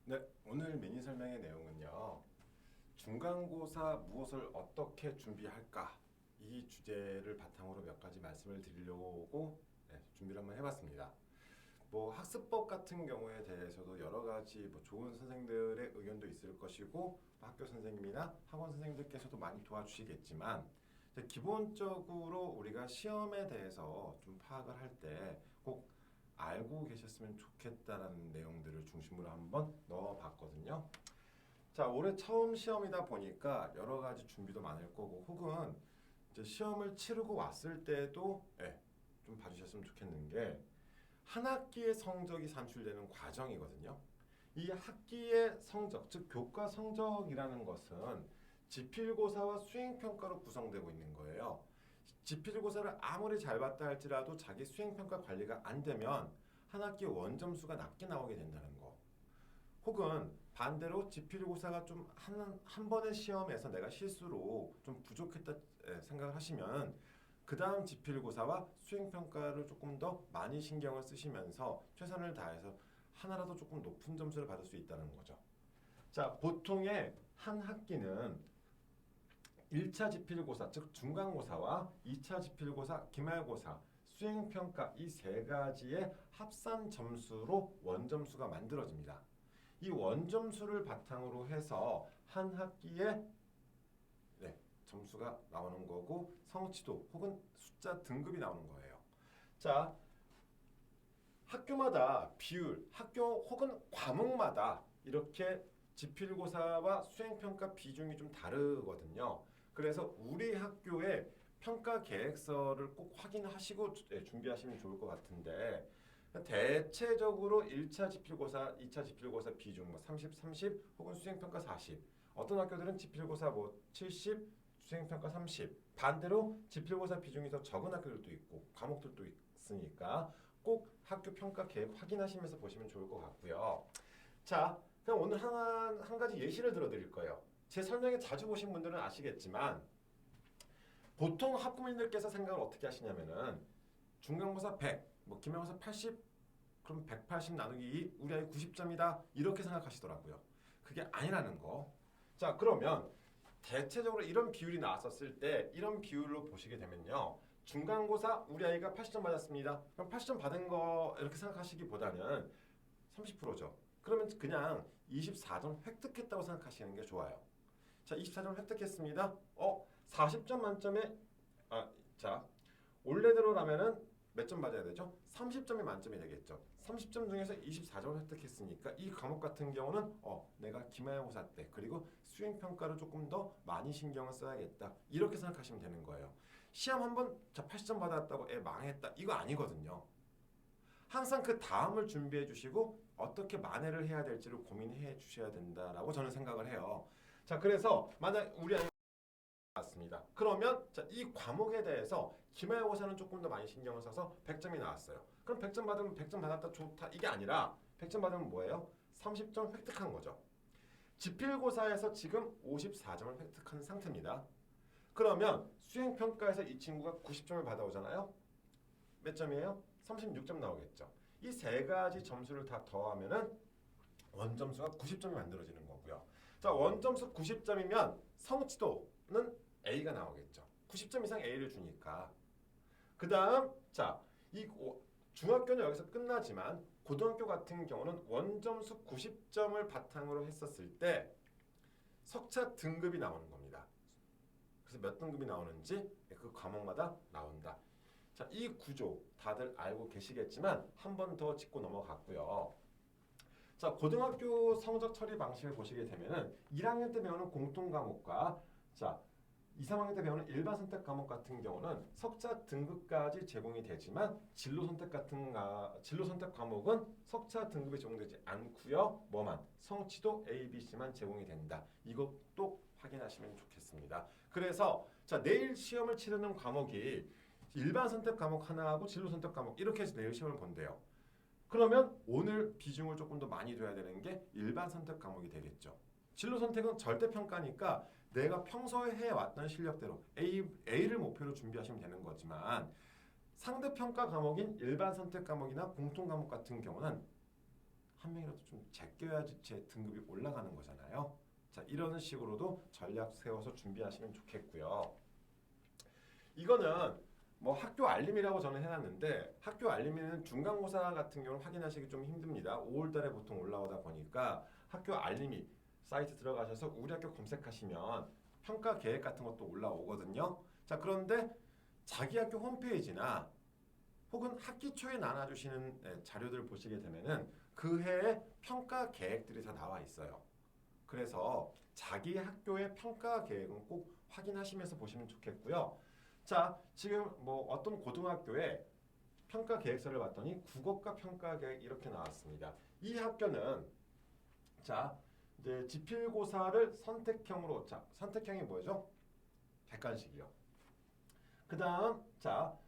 네, 오늘 미니 설명의 내용은요. 중간고사 무엇을 어떻게 준비할까? 이 주제를 바탕으로 몇 가지 말씀을 드리려고 준비를 한번 해봤습니다. 뭐 학습법 같은 경우에 대해서도 여러 가지 뭐 좋은 선생님들의 의견도 있을 것이고 학교 선생님이나 학원 선생님들께서도 많이 도와주시겠지만 이제 기본적으로 우리가 시험에 대해서 좀 파악을 할 때 꼭 알고 계셨으면 좋겠다라는 내용들을 중심으로 한번 넣어봤거든요. 자, 올해 처음 시험이다 보니까 여러 가지 준비도 많을 거고 혹은 이제 시험을 치르고 왔을 때도 좀 봐주셨으면 좋겠는 게 한 학기의 성적이 산출되는 과정이거든요. 이 학기의 성적, 즉 교과 성적이라는 것은 지필고사와 수행평가로 구성되고 있는 거예요. 지필고사를 아무리 잘 봤다 할지라도 자기 수행평가 관리가 안 되면 한 학기 원점수가 낮게 나오게 된다는 거. 혹은 반대로 지필고사가 좀 한 번의 시험에서 내가 실수로 좀 부족했다 생각을 하시면 그 다음 지필고사와 수행평가를 조금 더 많이 신경을 쓰시면서 최선을 다해서 하나라도 조금 높은 점수를 받을 수 있다는 거죠. 자, 보통의 한 학기는 1차 지필고사, 즉 중간고사와 2차 지필고사, 기말고사, 수행평가 이 세 가지의 합산 점수로 원점수가 만들어집니다. 이 원점수를 바탕으로 해서 한 학기에 점수가 나오는 거고 성취도 혹은 숫자 등급이 나오는 거예요. 자, 학교마다 비율, 학교 혹은 과목마다 이렇게 지필고사와 수행평가 비중이 좀 다르거든요. 그래서 우리 학교의 평가 계획서를 꼭 확인하시고 준비하시면 좋을 것 같은데 대체적으로 1차 지필고사, 2차 지필고사 비중 뭐 30, 30 혹은 수행평가 40 어떤 학교들은 지필고사 뭐 70, 수행평가 30 반대로 지필고사 비중이 더 적은 학교들도 있고 과목들도 있으니까 꼭 학교 평가 계획 확인하시면서 보시면 좋을 것 같고요. 자, 그럼 오늘 한 가지 예시를 들어드릴 거예요. 제 설명에 자주 보신 분들은 아시겠지만 보통 학부모님들께서 생각을 어떻게 하시냐면은 중간고사 100, 뭐 기말고사 80, 그럼 180 나누기 2, 우리 아이 90점이다 이렇게 생각하시더라고요. 그게 아니라는 거. 자, 그러면 대체적으로 이런 비율이 나왔었을 때 이런 비율로 보시게 되면요. 중간고사 우리 아이가 80점 받았습니다. 그럼 80점 받은 거 이렇게 생각하시기보다는 30%죠. 그러면 그냥 24점 획득했다고 생각하시는 게 좋아요. 자, 24점 획득했습니다. 40점 만점에 자, 원래대로라면은 몇 점 받아야 되죠? 30점이 만점이 되겠죠. 30점 중에서 24점을 획득했으니까 이 과목 같은 경우는 내가 기말고사 때 그리고 수행평가를 조금 더 많이 신경을 써야겠다. 이렇게 생각하시면 되는 거예요. 시험 한번 80점 받았다고 망했다. 이거 아니거든요. 항상 그 다음을 준비해 주시고 어떻게 만회를 해야 될지를 고민해 주셔야 된다라고 저는 생각을 해요. 자, 그래서 만약 우리 아이 맞습니다. 그러면 자, 이 과목에 대해서 기말고사는 조금 더 많이 신경을 써서 100점이 나왔어요. 그럼 100점 받으면 100점 받았다 좋다 이게 아니라 100점 받으면 뭐예요? 30점 획득한 거죠. 지필고사에서 지금 54점을 획득한 상태입니다. 그러면 수행평가에서 이 친구가 90점을 받아오잖아요. 몇 점이에요? 36점 나오겠죠. 이 세 가지 점수를 다 더하면은 원점수가 90점이 만들어지는 거고요. 자, 원점수 90점이면 성취도는 A가 나오겠죠. 90점 이상 A를 주니까. 그 다음, 자, 이 중학교는 여기서 끝나지만 고등학교 같은 경우는 원점수 90점을 바탕으로 했었을 때 석차 등급이 나오는 겁니다. 그래서 몇 등급이 나오는지 그 과목마다 나온다. 자, 이 구조 다들 알고 계시겠지만 한 번 더 짚고 넘어갔고요. 자, 고등학교 성적 처리 방식을 보시게 되면은 1학년 때 배우는 공통 과목과 자, 2, 3학년 때 배우는 일반 선택 과목 같은 경우는 석차 등급까지 제공이 되지만 진로 선택 과목은 석차 등급이 제공되지 않고요. 뭐만 성취도 A, B, C만 제공이 된다. 이것도 확인하시면 좋겠습니다. 그래서 자, 내일 시험을 치르는 과목이 일반 선택 과목 하나하고 진로 선택 과목 이렇게 해서 내일 시험을 본대요. 그러면 오늘 비중을 조금 더 많이 둬야 되는 게 일반 선택 과목이 되겠죠. 진로 선택은 절대평가니까 내가 평소에 해왔던 실력대로 A를 목표로 준비하시면 되는 거지만 상대평가 과목인 일반 선택 과목이나 공통 과목 같은 경우는 한 명이라도 좀 제껴야지 제 등급이 올라가는 거잖아요. 자, 이런 식으로도 전략 세워서 준비하시면 좋겠고요. 이거는 뭐 학교 알림이라고 저는 해놨는데 학교 알림에는 중간고사 같은 경우는 확인하시기 좀 힘듭니다. 5월 달에 보통 올라오다 보니까 학교 알림이 사이트 들어가셔서 우리 학교 검색하시면 평가 계획 같은 것도 올라오거든요. 자, 그런데 자기 학교 홈페이지나 혹은 학기 초에 나눠주시는 자료들 보시게 되면은 그 해의 평가 계획들이 다 나와 있어요. 그래서 자기 학교의 평가 계획은 꼭 확인하시면서 보시면 좋겠고요. 자, 지금 뭐 어떤 고등학교에 평가 계획서를 봤더니 국어과 평가 계획 이렇게 나왔습니다. 이 학교는 자, 이제 지필고사를 선택형으로 자, 선택형이 뭐죠? 객관식이요. 그다음 자,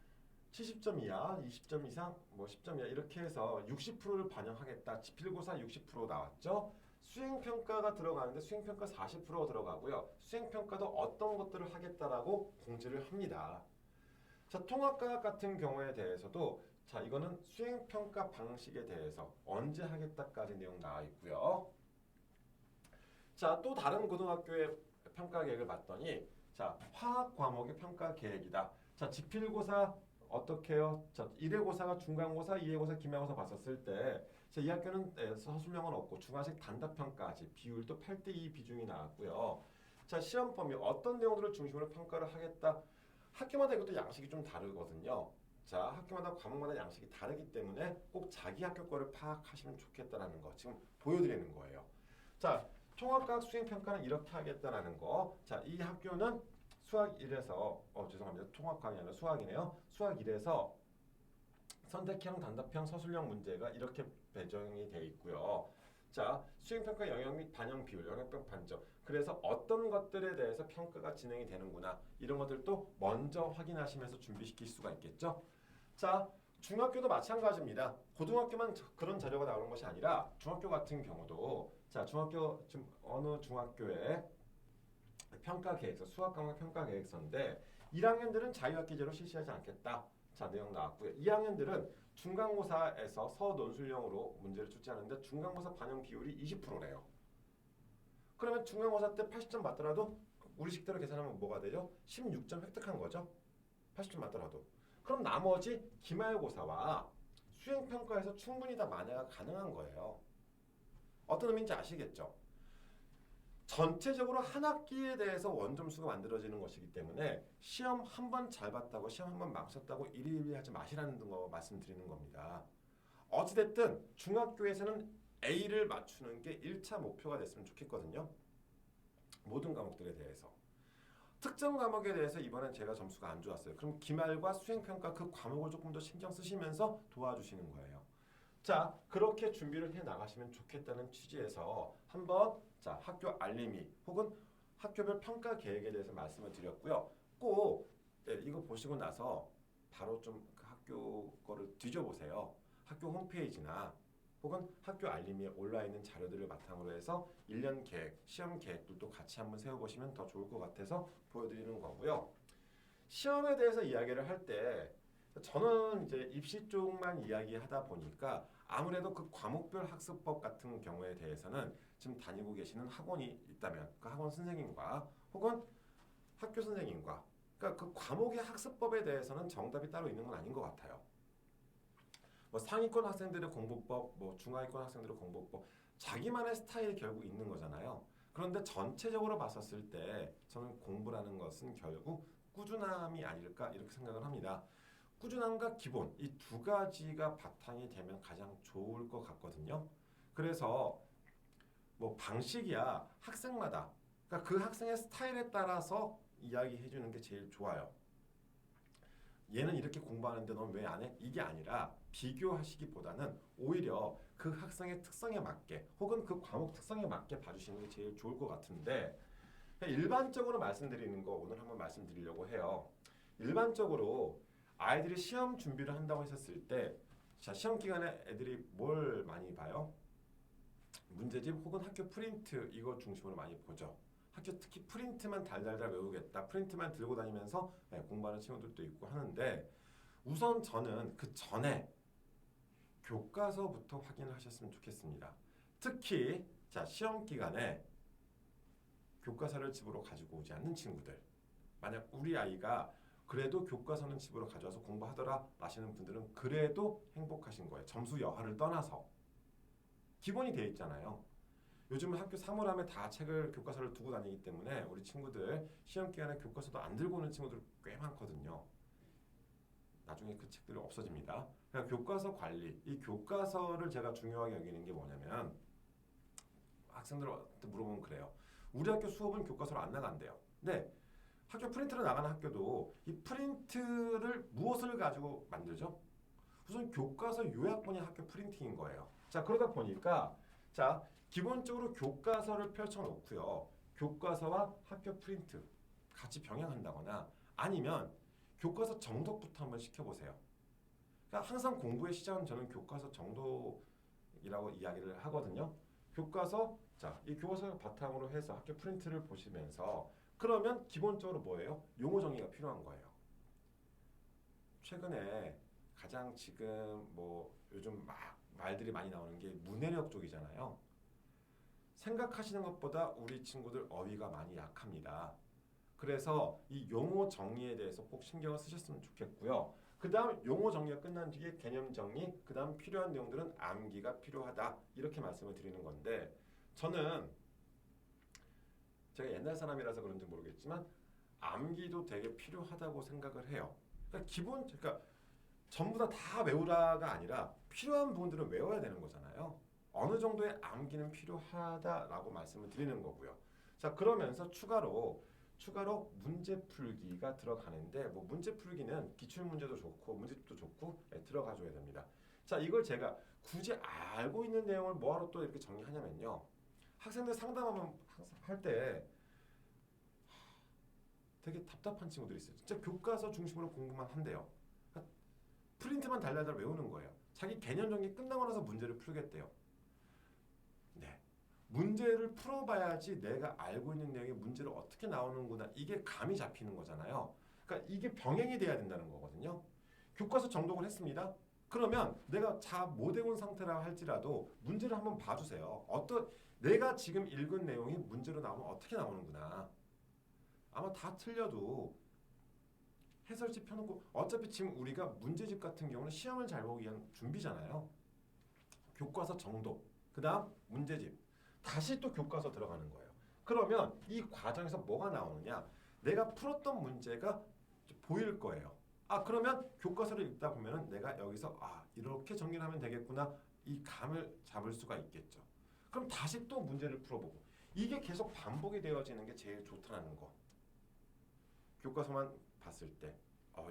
70점 이하, 20점 이상, 뭐 10점 이하 이렇게 해서 60%를 반영하겠다. 지필고사 60% 나왔죠. 수행평가가 들어가는데 수행평가 40% 들어가고요. 수행평가도 어떤 것들을 하겠다라고 공지를 합니다. 자, 통합과학 같은 경우에 대해서도 자, 이거는 수행평가 방식에 대해서 언제 하겠다까지 내용 나와 있고요. 자, 또 다른 고등학교의 평가 계획을 봤더니 자, 화학 과목의 평가 계획이다. 자, 지필고사 어떻게 해요? 자, 1회고사가 중간고사, 2회고사, 기말고사 봤었을 때 이 학교는 서술형은 없고 중화식 단답평가지 비율도 8대2 비중이 나왔고요. 자, 시험 범위 어떤 내용들을 중심으로 평가를 하겠다. 학교마다 이것도 양식이 좀 다르거든요. 자, 학교마다 과목마다 양식이 다르기 때문에 꼭 자기 학교 거를 파악하시면 좋겠다라는 거 지금 보여드리는 거예요. 자, 통합과학 수행평가는 이렇게 하겠다라는 거. 자, 이 학교는 수학 1에서 죄송합니다. 통합과학이 아니라 수학이네요. 수학 1에서 선택형, 단답형, 서술형 문제가 이렇게 배정이 되어 있고요. 자, 수행평가 영역 및 반영 비율, 영역별 판정. 그래서 어떤 것들에 대해서 평가가 진행이 되는구나. 이런 것들도 먼저 확인하시면서 준비시킬 수가 있겠죠. 자, 중학교도 마찬가지입니다. 고등학교만 그런 자료가 나오는 것이 아니라 중학교 같은 경우도 자, 중학교 지금 어느 중학교에 평가 계획서, 수학 과목 평가 계획서인데 1학년들은 자유학기제로 실시하지 않겠다. 자, 내용 나왔고요. 2학년들은 중간고사에서 서논술형으로 문제를 출제하는데 중간고사 반영 비율이 20%래요. 그러면 중간고사 때 80점 맞더라도 우리 식대로 계산하면 뭐가 되죠? 16점 획득한 거죠. 80점 맞더라도. 그럼 나머지 기말고사와 수행평가에서 충분히 다 만회가 가능한 거예요. 어떤 의미인지 아시겠죠? 전체적으로 한 학기에 대해서 원점수가 만들어지는 것이기 때문에 시험 한 번 잘 봤다고 시험 한 번 망쳤다고 일일이 하지 마시라는 거 말씀드리는 겁니다. 어찌됐든 중학교에서는 A를 맞추는 게 1차 목표가 됐으면 좋겠거든요. 모든 과목들에 대해서. 특정 과목에 대해서 이번엔 제가 점수가 안 좋았어요. 그럼 기말과 수행평가 그 과목을 조금 더 신경 쓰시면서 도와주시는 거예요. 자, 그렇게 준비를 해 나가시면 좋겠다는 취지에서 한번 자, 학교 알림이 혹은 학교별 평가 계획에 대해서 말씀을 드렸고요. 꼭 이거 보시고 나서 바로 좀 그 학교 거를 뒤져보세요. 학교 홈페이지나 혹은 학교 알림에 올라있는 자료들을 바탕으로 해서 1년 계획, 시험 계획들도 같이 한번 세워보시면 더 좋을 것 같아서 보여드리는 거고요. 시험에 대해서 이야기를 할 때 저는 이제 입시 쪽만 이야기하다 보니까 아무래도 그 과목별 학습법 같은 경우에 대해서는 지금 다니고 계시는 학원이 있다면 그 학원 선생님과 혹은 학교 선생님과 그러니까 그 과목의 학습법에 대해서는 정답이 따로 있는 건 아닌 것 같아요. 뭐 상위권 학생들의 공부법, 뭐 중하위권 학생들의 공부법 자기만의 스타일이 결국 있는 거잖아요. 그런데 전체적으로 봤었을 때 저는 공부라는 것은 결국 꾸준함이 아닐까 이렇게 생각을 합니다. 꾸준함과 기본 이 두 가지가 바탕이 되면 가장 좋을 것 같거든요. 그래서 뭐 방식이야 학생마다 그러니까 그 학생의 스타일에 따라서 이야기해 주는 게 제일 좋아요. 얘는 이렇게 공부하는데 넌 왜 안 해? 이게 아니라 비교하시기보다는 오히려 그 학생의 특성에 맞게 혹은 그 과목 특성에 맞게 봐주시는 게 제일 좋을 것 같은데 일반적으로 말씀드리는 거 오늘 한번 말씀드리려고 해요. 일반적으로 아이들이 시험 준비를 한다고 했었을 때 자, 시험 기간에 애들이 뭘 많이 봐요? 문제집 혹은 학교 프린트 이거 중심으로 많이 보죠. 학교 특히 프린트만 달달달 외우겠다. 프린트만 들고 다니면서 공부하는 친구들도 있고 하는데 우선 저는 그 전에 교과서부터 확인을 하셨으면 좋겠습니다. 특히 자, 시험 기간에 교과서를 집으로 가지고 오지 않는 친구들, 만약 우리 아이가 그래도 교과서는 집으로 가져와서 공부하더라 라시는 분들은 그래도 행복하신 거예요. 점수 여하를 떠나서 기본이 돼 있잖아요. 요즘은 학교 사물함에 다 책을 교과서를 두고 다니기 때문에 우리 친구들 시험 기간에 교과서도 안 들고 오는 친구들 꽤 많거든요. 나중에 그 책들이 없어집니다. 그러니까 교과서 관리, 이 교과서를 제가 중요하게 여기는 게 뭐냐면 학생들한테 물어보면 그래요. 우리 학교 수업은 교과서로 안 나간대요. 근데 학교 프린트로 나가는 학교도 이 프린트를 무엇을 가지고 만들죠? 우선 교과서 요약본이 학교 프린팅인 거예요. 자, 그러다 보니까 자, 기본적으로 교과서를 펼쳐놓고요. 교과서와 학교 프린트 같이 병행한다거나 아니면 교과서 정독부터 한번 시켜보세요. 그러니까 항상 공부의 시작은 저는 교과서 정독이라고 이야기를 하거든요. 교과서, 자, 이 교과서 바탕으로 해서 학교 프린트를 보시면서 그러면 기본적으로 뭐예요? 용어 정의가 필요한 거예요. 최근에 가장 지금 뭐 요즘 막 말들이 많이 나오는 게 문해력 쪽이잖아요. 생각하시는 것보다 우리 친구들 어휘가 많이 약합니다. 그래서 이 용어 정리에 대해서 꼭 신경을 쓰셨으면 좋겠고요. 그 다음 용어 정리가 끝난 뒤에 개념 정리, 그 다음 필요한 내용들은 암기가 필요하다 이렇게 말씀을 드리는 건데 저는 제가 옛날 사람이라서 그런지 모르겠지만 암기도 되게 필요하다고 생각을 해요. 그러니까 전부 다 외우라가 아니라 필요한 부분들은 외워야 되는 거잖아요. 어느 정도의 암기는 필요하다라고 말씀을 드리는 거고요. 자, 그러면서 추가로 문제 풀기가 들어가는데 뭐 문제 풀기는 기출 문제도 좋고 문제집도 좋고 들어가줘야 됩니다. 자, 이걸 제가 굳이 알고 있는 내용을 뭐하러 또 이렇게 정리하냐면요. 학생들 상담하면 할 때 되게 답답한 친구들이 있어요. 진짜 교과서 중심으로 공부만 한대요. 그러니까 프린트만 달달달 외우는 거예요. 자기 개념 정리 끝나고 나서 문제를 풀겠대요. 네. 문제를 풀어봐야지 내가 알고 있는 내용이 문제를 어떻게 나오는구나 이게 감이 잡히는 거잖아요. 그러니까 이게 병행이 돼야 된다는 거거든요. 교과서 정독을 했습니다. 그러면 내가 못 외운 상태라 할지라도 문제를 한번 봐주세요. 내가 지금 읽은 내용이 문제로 나오면 어떻게 나오는구나. 아마 다 틀려도 해설집 펴놓고 어차피 지금 우리가 문제집 같은 경우는 시험을 잘 보기 위한 준비잖아요. 교과서 정독, 그 다음 문제집, 다시 또 교과서 들어가는 거예요. 그러면 이 과정에서 뭐가 나오느냐? 내가 풀었던 문제가 보일 거예요. 그러면 교과서를 읽다 보면은 내가 여기서 이렇게 정리를 하면 되겠구나 이 감을 잡을 수가 있겠죠. 그럼 다시 또 문제를 풀어보고 이게 계속 반복이 되어지는 게 제일 좋다는 거. 교과서만 봤을 때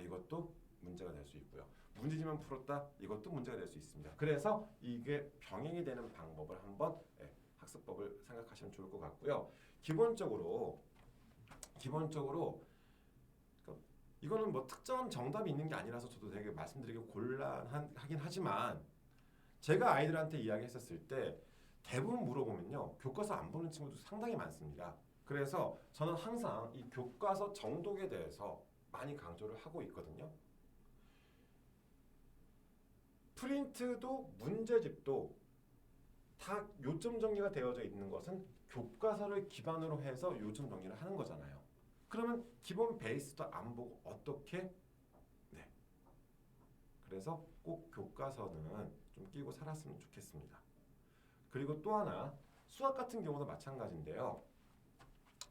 이것도 문제가 될 수 있고요. 문제지만 풀었다 이것도 문제가 될 수 있습니다. 그래서 이게 병행이 되는 방법을 한번 학습법을 생각하시면 좋을 것 같고요. 기본적으로 이거는 뭐 특정 정답이 있는 게 아니라서 저도 되게 말씀드리기 곤란하긴 하지만 제가 아이들한테 이야기했었을 때 대부분 물어보면요. 교과서 안 보는 친구도 상당히 많습니다. 그래서 저는 항상 이 교과서 정독에 대해서 많이 강조를 하고 있거든요. 프린트도 문제집도 다 요점 정리가 되어져 있는 것은 교과서를 기반으로 해서 요점 정리를 하는 거잖아요. 그러면 기본 베이스도 안 보고 어떻게? 네. 그래서 꼭 교과서는 좀 끼고 살았으면 좋겠습니다. 그리고 또 하나 수학 같은 경우도 마찬가지인데요.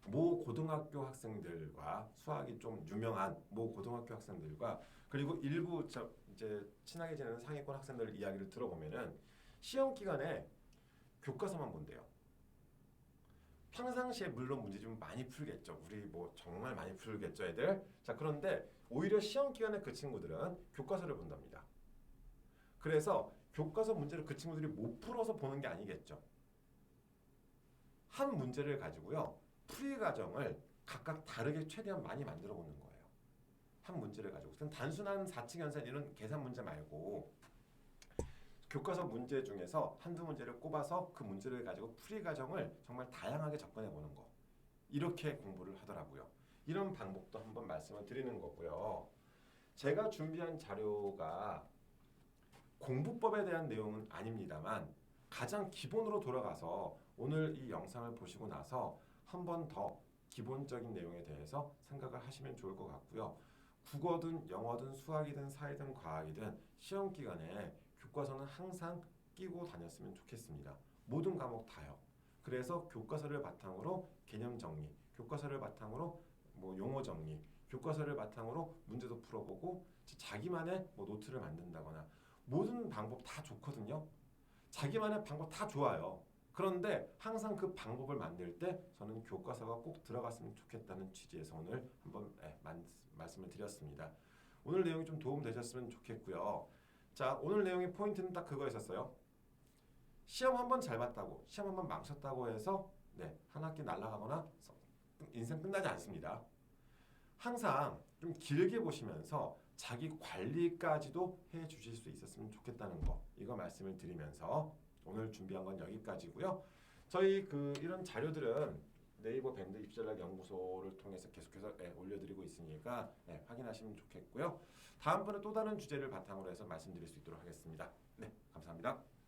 모 고등학교 학생들과 수학이 좀 유명한 모 고등학교 학생들과 그리고 일부 이제 친하게 지내는 상위권 학생들 이야기를 들어보면은 시험 기간에 교과서만 본대요. 평상시에 물론 문제 좀 많이 풀겠죠. 우리 뭐 정말 많이 풀겠죠, 애들. 자, 그런데 오히려 시험 기간에 그 친구들은 교과서를 본답니다. 그래서 교과서 문제를 그 친구들이 못 풀어서 보는 게 아니겠죠. 한 문제를 가지고요. 풀이 과정을 각각 다르게 최대한 많이 만들어 보는 거예요. 한 문제를 가지고. 단순한 4층 연산 이런 계산 문제 말고 교과서 문제 중에서 한두 문제를 꼽아서 그 문제를 가지고 풀이 과정을 정말 다양하게 접근해 보는 거. 이렇게 공부를 하더라고요. 이런 방법도 한번 말씀을 드리는 거고요. 제가 준비한 자료가 공부법에 대한 내용은 아닙니다만 가장 기본으로 돌아가서 오늘 이 영상을 보시고 나서 한 번 더 기본적인 내용에 대해서 생각을 하시면 좋을 것 같고요. 국어든 영어든 수학이든 사회든 과학이든 시험 기간에 교과서는 항상 끼고 다녔으면 좋겠습니다. 모든 과목 다요. 그래서 교과서를 바탕으로 개념 정리, 교과서를 바탕으로 뭐 용어 정리, 교과서를 바탕으로 문제도 풀어보고 자기만의 뭐 노트를 만든다거나 모든 방법 다 좋거든요. 자기만의 방법 다 좋아요. 그런데 항상 그 방법을 만들 때 저는 교과서가 꼭 들어갔으면 좋겠다는 취지에서 오늘 한번 말씀을 드렸습니다. 오늘 내용이 좀 도움 되셨으면 좋겠고요. 자, 오늘 내용의 포인트는 딱 그거였었어요. 시험 한 번 잘 봤다고, 시험 한 번 망쳤다고 해서 한 학기 날아가거나 인생 끝나지 않습니다. 항상 좀 길게 보시면서 자기 관리까지도 해 주실 수 있었으면 좋겠다는 거, 이거 말씀을 드리면서 오늘 준비한 건 여기까지고요. 저희 이런 자료들은 네이버 밴드 입시전략 연구소를 통해서 계속해서 올려드리고 있으니까 확인하시면 좋겠고요. 다음번에 또 다른 주제를 바탕으로 해서 말씀드릴 수 있도록 하겠습니다. 네, 감사합니다.